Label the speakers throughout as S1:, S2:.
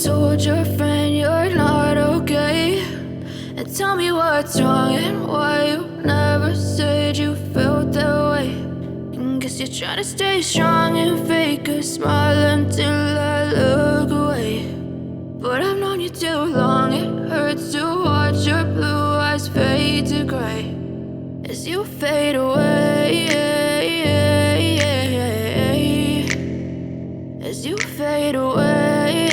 S1: told your friend you're not okay, and tell me what's wrong and why you never said you felt that way. And guess you're trying to stay strong and fake a smile until I look away. But I've known you too long, it hurts to watch your blue eyes fade to gray as you fade away, as you fade away.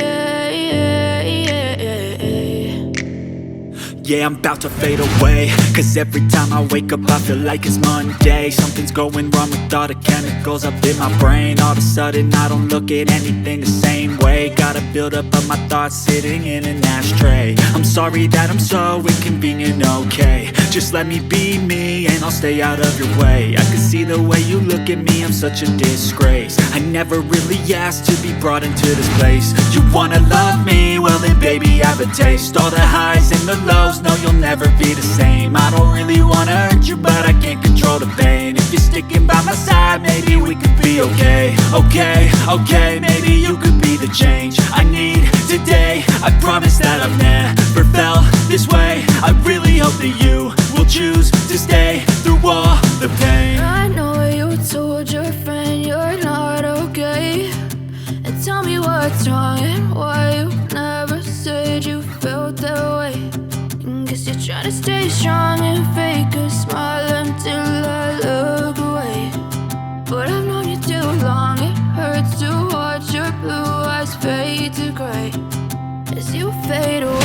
S2: Yeah, I'm about to fade away, cause every time I wake up I feel like it's Monday. Something's going wrong with all the chemicals up in my brain. All of a sudden I don't look at anything the same way. Gotta build up of my thoughts sitting in an ashtray. I'm sorry that I'm so inconvenient, okay. Just let me be me and I'll stay out of your way. I can see the way you look at me, I'm such a disgrace. I never really asked to be brought into this place. You wanna love me? Well then baby I have a taste. All the highs and the lows, no you'll never be the same. I don't really wanna hurt you but I can't control the pain. If you're sticking by my side maybe we could be okay. Okay, maybe you could be the change I need today. I promise that I've never felt this way. I really hope that you will choose to stay through all the pain.
S1: I know you told your friend you're not okay, and tell me what's wrong and why you never said you felt that way. And guess you're trying to stay strong and fake a smile until I look away. But I've known you too long, it hurts to watch your blue eyes fade to gray as you fade away.